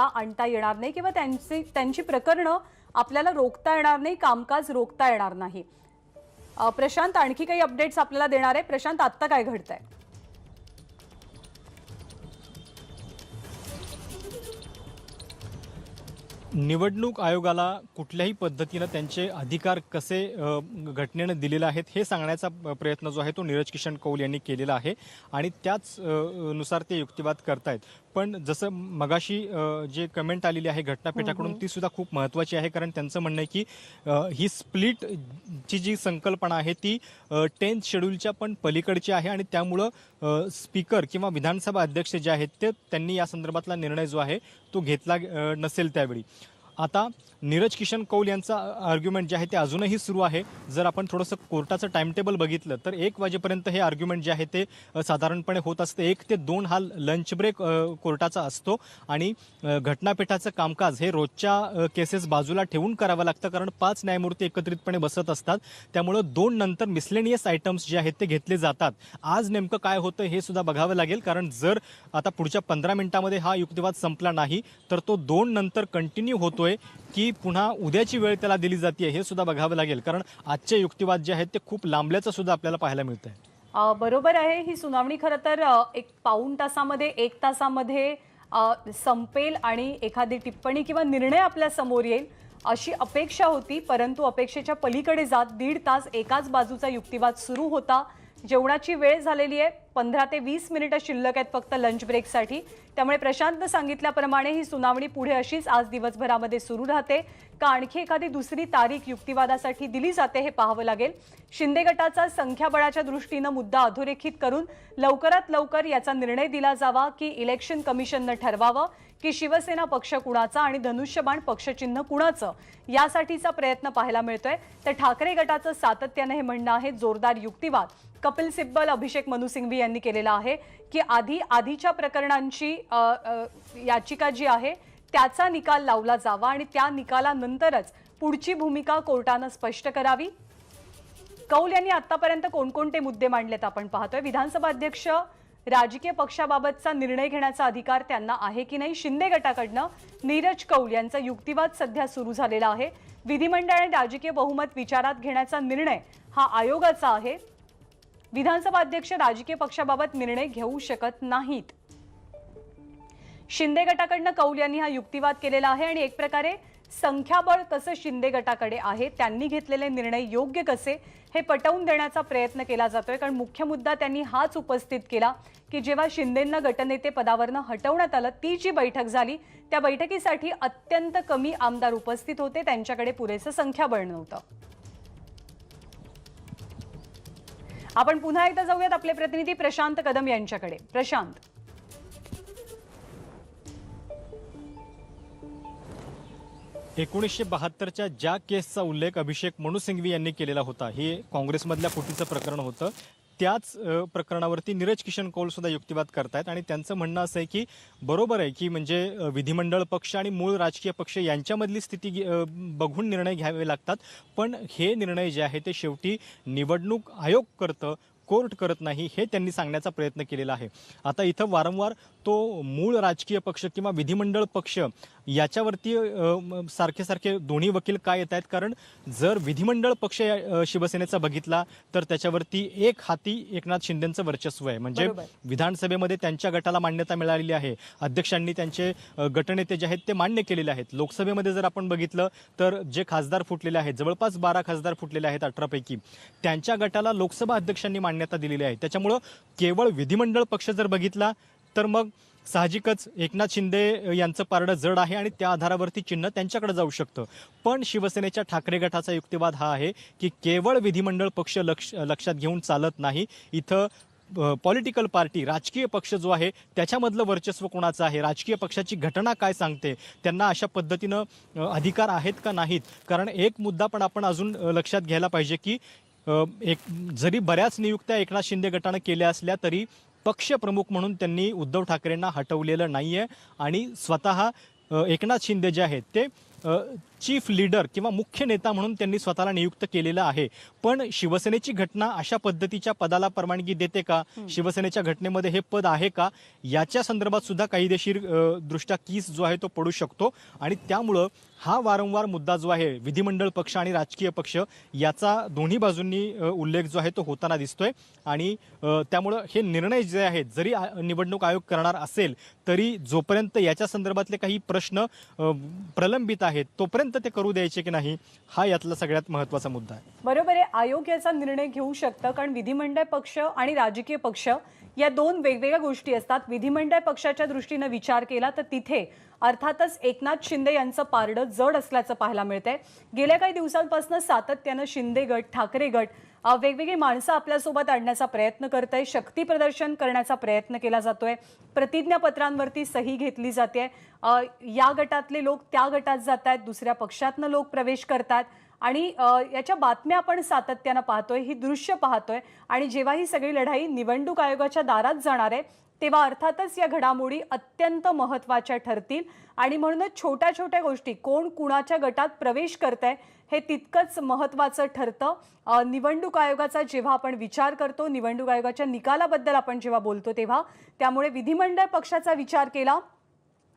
आणता येणार नाही किंवा त्यांची प्रकरणं आपल्याला रोखता येणार नाही, कामकाज रोखता येणार नाही। प्रशांत आणखी काही अपडेट्स आपल्याला देणार आहे? प्रशांत, आता काय घडतंय? निवडणूक आयोगाला कुठल्याही पद्धतीने त्यांचे अधिकार कसे घटनेने दिलेले आहेत हे सांगण्याचा प्रयत्न जो आहे तो नीरज किशन कौल यांनी केलेला आहे आणि त्याच नुसार ते युक्तिवाद करतायत। पण जसं मगाशी जे कमेंट आलेली आहे घटनापीठाकडून ती सुद्धा खूप महत्त्वाची आहे, कारण त्यांचं म्हणणं आहे की ही स्प्लिट ची जी संकल्पना आहे ती 10th शेड्यूलच्या पण पलीकडची आहे आणि त्यामुळं स्पीकर किंवा विधानसभा अध्यक्ष जे आहेत ते त्यांनी या संदर्भातला निर्णय जो आहे तो घेतला नसेल त्यावेळी। आता नीरज किशन कौल यांचा आर्ग्युमेंट जे आहे ते अजूनही सुरू आहे। जर आपण थोडंसं कोर्टाचं टाइम टेबल बघितलं तर 1 वाजेपर्यंत हे आर्ग्युमेंट जे आहे ते साधारणपणे होत असते। 1 ते 2 हा लंच ब्रेक कोर्टाचा असतो आणि घटनापीठाचं कामकाज हे रोजच्या केसेस बाजूला ठेवून करावं लागतं, कारण 5 न्यायमूर्ती एकत्रितपणे बसत असतात। त्यामुळं 2 नंतर मिसलेनियस आयटम्स जे आहेत ते घेतले जातात। आज नेमकं काय होतं हे सुद्धा बघावं लागेल, कारण जर आता पुढच्या 15 मिनिटांमध्ये हा युक्तिवाद संपला नाही तर तो 2 नंतर कंटिन्यू होतोय की पुन्हा उद्याची वेळ त्याला दिली जाते हे सुद्धा बघावं लागेल, कारण आजचे युक्तिवाद जे आहेत ते खूप लांबल्याचं सुद्धा आपल्याला पाहायला मिळतंय। बरोबर आहे। ही सुनावणी खरं तर 1 पाऊण तासामध्ये 1 तासामध्ये संपेल आणि एखादी टिप्पणी किंवा निर्णय आपल्या समोर येईल अशी अपेक्षा होती, परंतु अपेक्षेच्या पलीकडे जात 1.5 तास एकाच बाजूचा युक्तिवाद सुरू होता। जेवणाची वेळ झालेली आहे, 15 ते 20 मिनिटं शिल्लक आहेत फक्त लंच ब्रेकसाठी। त्यामुळे प्रशांत सांगितल्याप्रमाणे ही सुनावणी पुढे अशीच आज दिवसभरामध्ये सुरू राहते का आणखी एखादी दुसरी तारीख युक्तिवादासाठी दिली जाते हे पाहावं लागेल। शिंदे गटाचा संख्याबळाच्या दृष्टीने मुद्दा अधोरेखित करून लवकरात लवकर याचा निर्णय दिला जावा की इलेक्शन कमिशनने ठरवावं की शिवसेना पक्ष कुणाचा आणि धनुष्यबाण पक्षचिन्ह कुणाचं, यासाठीचा प्रयत्न पाहायला मिळतोय। तर ठाकरे गटाचं सातत्याने हे म्हणणं आहे जोरदार युक्तिवाद कपिल सिब्बल, अभिषेक मनु सिंघवी यांनी केलेला आहे की आधीच्या प्रकरणांची याचिका जी आहे त्याचा निकाल लावला जावा आणि त्या निकालानंतरच पुढची भूमिका कोर्टाने स्पष्ट करावी। कौल यांनी आतापर्यंत कोणकोणते मुद्दे मांडलेत आपण पाहतोय। विधानसभा अध्यक्ष राजकीय पक्षाबाबतचा निर्णय घेण्याचा अधिकार त्यांना आहे की नाही, शिंदे गटाकडनं नीरज कौल यांचा युक्तिवाद सध्या सुरू झालेला आहे। विधिमंडळ आणि राजकीय बहुमत विचारात घेण्याचा निर्णय हा आयोगाचा आहे। विधानसभा अध्यक्ष राजकीय पक्षाबाबत निर्णय घेऊ शकत नाहीत। शिंदे गटाकडनं कौल यांनी हा युक्तिवाद केलेला आहे आणि एक प्रकारे संख्याबळ कसं शिंदे गटाकडे आहे, त्यांनी घेतलेले निर्णय योग्य कसे हे पटवून देण्याचा प्रयत्न केला जातोय। कारण मुख्य मुद्दा त्यांनी हाच उपस्थित केला की जेव्हा शिंदेंना गटनेते पदावरनं हटवण्यात आलं, ती जी बैठक झाली त्या बैठकीसाठी अत्यंत कमी आमदार उपस्थित होते, त्यांच्याकडे पुरेसं संख्याबळ नव्हतं। आपण पुन्हा एकदा जाऊयात आपले प्रतिनिधी प्रशांत कदम यांच्याकडे। प्रशांत, 1972च्या ज्या केसचा उल्लेख अभिषेक मनु सिंघवी यांनी केलेला होता, हे काँग्रेसमधल्या फुटीचं प्रकरण होतं, त्याच प्रकरणावरती नीरज किशन कौल सुद्धा युक्तिवाद करतायत आणि त्यांचं म्हणणं असं आहे की बरोबर आहे की म्हणजे विधिमंडळ पक्ष आणि मूळ राजकीय पक्ष यांच्यामधली स्थिती बघून निर्णय घ्यावे लागतात, पण हे निर्णय जे आहे ते शेवटी निवडणूक आयोग करतं, कोर्ट करत नाही, हे त्यांनी सांगण्याचा प्रयत्न केलेला आहे। आता इथं वारंवार तो मूळ राजकीय पक्ष किंवा विधिमंडळ पक्ष याच्यावरती सारखे दोन्ही वकील काय येत आहेत, कारण जर विधिमंडळ पक्ष शिवसेनेचा बघितला तर त्याच्यावरती एक हाती एकनाथ शिंदेंचं वर्चस्व आहे, म्हणजे विधानसभेमध्ये त्यांच्या गटाला मान्यता मिळालेली आहे, अध्यक्षांनी त्यांचे गटनेते जे आहेत ते मान्य केलेले आहेत। लोकसभेमध्ये जर आपण बघितलं तर जे खासदार फुटलेले आहेत, जवळपास 12 खासदार फुटलेले आहेत 18 पैकी, त्यांच्या गटाला लोकसभा अध्यक्षांनी मान्यता दिलेली आहे। त्याच्यामुळं केवळ विधिमंडळ पक्ष जर बघितला तर मग साहजिकच एकनाथ शिंदे यांचं पारडं जड आहे आणि त्या आधारावरती चिन्ह त्यांच्याकडे जाऊ शकतं। पण शिवसेनेच्या ठाकरे गटाचा युक्तिवाद हा आहे की केवळ विधिमंडळ पक्ष लक्षात घेऊन चालत नाही, इथं पॉलिटिकल पार्टी, राजकीय पक्ष जो आहे त्याच्यामधलं वर्चस्व कोणाचं आहे, राजकीय पक्षाची घटना काय सांगते, त्यांना अशा पद्धतीनं अधिकार आहेत का नाहीत। कारण एक मुद्दा पण आपण अजून लक्षात घ्यायला पाहिजे की जरी बऱ्याच नियुक्त्या एकनाथ शिंदे गटाने केल्या असल्या तरी पक्ष प्रमुख म्हणून त्यांनी उद्धव ठाकरेंना हटवलेलं नाहीये आणि स्वतः एकनाथ शिंदे जे आहेत ते चीफ लीडर किंवा मुख्य नेता म्हणून त्यांनी स्वतःला नियुक्त केलेलं आहे. पण शिवसेनेची घटना अशा पद्धतीच्या पदाला परवानगी देते का, शिवसेनेच्या घटनेमध्ये हे पद आहे का, याच्या संदर्भात सुद्धा कायदेशीर दृष्ट्या कीस जो आहे तो पडू शकतो. आणि त्यामुळं हा वारंवार मुद्दा जो आहे विधिमंडळ पक्ष आणि राजकीय पक्ष याचा दोन्ही बाजूंनी उल्लेख जो आहे तो होताना दिसतोय. आणि त्यामुळं हे निर्णय जे आहेत, जरी निवडणूक आयोग करणार असेल तरी जोपर्यंत याच्या संदर्भातले काही प्रश्न प्रलंबित आहेत तोपर्यंत ते करू द्यायचे की नाही, हा यातला सगळ्यात महत्त्वाचा मुद्दा आहे. बरोबर आहे. आयोग याचा निर्णय घेऊ शकतं, कारण विधिमंडळ पक्ष आणि राजकीय पक्ष या दोन वेगवेगळ्या गोष्टी असतात. विधिमंडळ पक्षाच्या दृष्टीने विचार केला तर तिथे अर्थातच एकनाथ शिंदे यांचं पारडं जड असल्याचं पाहायला मिळतंय. गेल्या काही दिवसांपासून सातत्यानं शिंदे गट, ठाकरे गट वेगवेगळी माणसं आपल्यासोबत आणण्याचा प्रयत्न करत आहे, शक्ती प्रदर्शन करण्याचा प्रयत्न केला जातोय, प्रतिज्ञापत्रांवरती सही घेतली जाते. या गटातले लोक त्या गटात जात आहेत, दुसऱ्या पक्षातनं लोक प्रवेश करतात आणि याच्या बातम्या आपण सातत्यानं पाहतोय, ही दृश्य पाहतोय. आणि जेव्हा ही सगळी लढाई निवडणूक आयोगाच्या दारात जाणार आहे तेव्हा अर्थातच या घडामोडी अत्यंत महत्त्वाच्या ठरतील. आणि म्हणूनच छोट्या छोट्या गोष्टी, कोण कुणाच्या गटात प्रवेश करतंय हे तितकंच महत्त्वाचं ठरतं. निवडणूक आयोगाचा जेव्हा आपण विचार करतो, निवडणूक आयोगाच्या निकालाबद्दल आपण जेव्हा बोलतो तेव्हा, त्यामुळे विधिमंडळ पक्षाचा विचार केला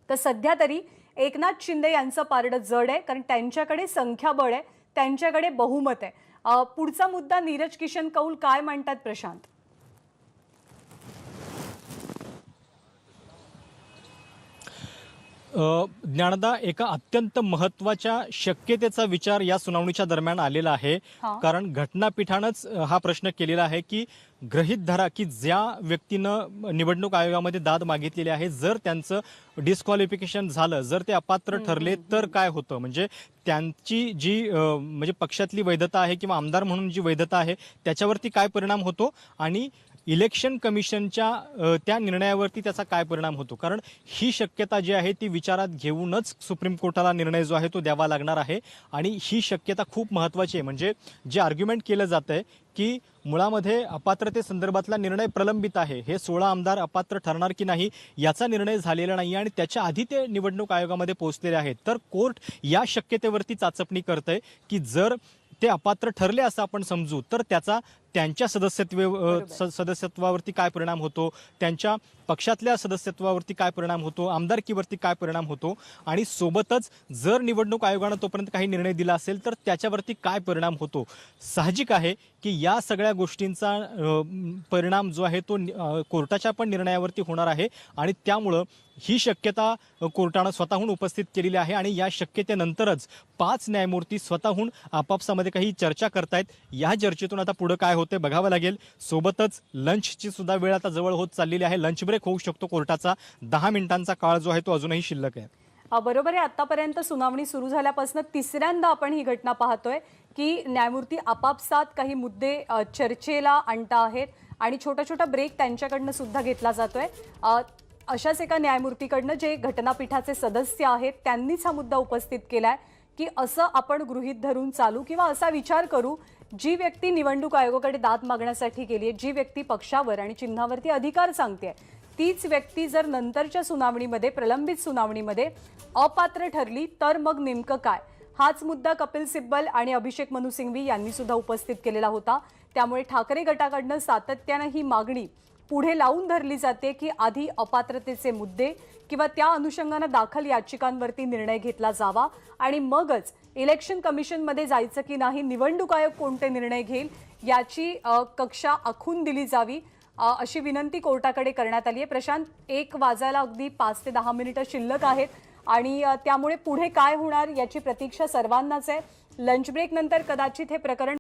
तर सध्या तरी एकनाथ शिंदे यांचं पारडं जड आहे, कारण त्यांच्याकडे संख्याबळ आहे, त्यांच्याकडे बहुमत आहे. पुढचा मुद्दा नीरज किशन कौल काय म्हणतात प्रशांत? ज्ञानदा, एका अत्यंत महत्त्वाच्या शक्यतेचा विचार या सुनावणीच्या दरम्यान आलेला आहे. कारण घटनापीठानंच हा प्रश्न केलेला आहे की गृहीत धरा की ज्या व्यक्तीनं निवडणूक आयोगामध्ये दाद मागितलेली आहे, जर त्यांचं डिस्क्वालिफिकेशन झालं, जर ते अपात्र ठरले तर काय होतं, म्हणजे त्यांची जी म्हणजे पक्षातली वैधता आहे किंवा आमदार म्हणून जी वैधता आहे त्याच्यावरती काय परिणाम होतो आणि इलेक्शन कमिशनच्या त्या निर्णयावरती त्याचा काय परिणाम होतो. कारण ही शक्यता जी आहे ती विचारात घेऊनच सुप्रीम कोर्टाला निर्णय जो आहे तो द्यावा लागणार आहे. आणि ही शक्यता खूप महत्त्वाची आहे. म्हणजे जे आर्ग्युमेंट केलं जात आहे की मुळामध्ये अपात्रतेसंदर्भातला निर्णय प्रलंबित आहे, हे 16 आमदार अपात्र ठरणार की नाही याचा निर्णय झालेला नाही आणि त्याच्या आधी ते निवडणूक आयोगामध्ये पोहोचलेले आहेत. तर कोर्ट या शक्यतेवरती चाचपणी करतंय की जर ते अपात्र ठरले असं आपण समजू तर त्याचा त्यांच्या सदस्यत्वावरती काय परिणाम होतो, त्यांच्या पक्षातल्या सदस्यत्वावरती काय परिणाम होतो, आमदारकीवरती काय परिणाम होतो आणि सोबतच जर निवडणूक आयोगानं तोपर्यंत काही निर्णय दिला असेल तर त्याच्यावरती काय परिणाम होतो. साहजिक आहे की या सगळ्या गोष्टींचा परिणाम जो आहे तो कोर्टाच्या पण निर्णयावरती होणार आहे. आणि त्यामुळं ही शक्यता कोर्टानं स्वतःहून उपस्थित केलेली आहे. आणि या शक्यतेनंतरच 5 न्यायमूर्ती स्वतःहून आपापसामध्ये काही चर्चा करतायत. या चर्चेतून आता पुढे काय होते बघावं लागेल. सोबतच लंचची सुद्धा वेळ आता जवळ होत चाललेली आहे. लंच ब्रेक होऊ शकतो कोर्टाचा. 10 मिनिटांचा काळ जो आहे तो अजूनही शिल्लक आहे. बरोबर आहे. आतापर्यंत सुनावणी सुरू झाल्यापासून तिसऱ्यांदा आपण ही घटना पाहतोय की न्यायमूर्ती आपापसात काही मुद्दे चर्चेला आणता आहेत आणि छोटा छोटा ब्रेक त्यांच्याकडनं सुद्धा घेतला जातोय. अशाच एका न्यायमूर्तीकडनं जे घटनापीठाचे सदस्य आहेत त्यांनीच हा मुद्दा उपस्थित केलाय की असं आपण गृहीत धरून चालू किंवा असा विचार करू, जी व्यक्ती निवडणूक आयोगाकडे दाद मागण्यासाठी गेली आहे, जी व्यक्ती पक्षावर आणि चिन्हावरती अधिकार सांगते, तीच व्यक्ती जर नंतरच्या सुनावणीमध्ये, प्रलंबित सुनावणीमध्ये अपात्र ठरली तर मग नेमकं काय. हाच मुद्दा कपिल सिब्बल आणि अभिषेक मनु सिंघवी यांनी सुद्धा उपस्थित केलेला होता. त्यामुळे ठाकरे गटाकडनं सातत्यानं ही मागणी पुढे लावून धरली जाते की आधी अपात्रतेचे मुद्दे किंवा त्या अनुषंगानं दाखल याचिकांवरती निर्णय घेतला जावा आणि मगच इलेक्शन कमिशनमध्ये जायचं की नाही, निवडणूक आयोग कोणते निर्णय घेईल याची कक्षा आखून दिली जावी, अशी विनंती कोर्टाकडे करण्यात आली आहे. प्रशांत, 1 वाजायला अगदी 5 ते 10 मिनिटं शिल्लक आहेत आणि त्यामुळे पुढे काय होणार याची प्रतीक्षा सर्वांनाच आहे. लंच ब्रेक नंतर कदाचित हे प्रकरण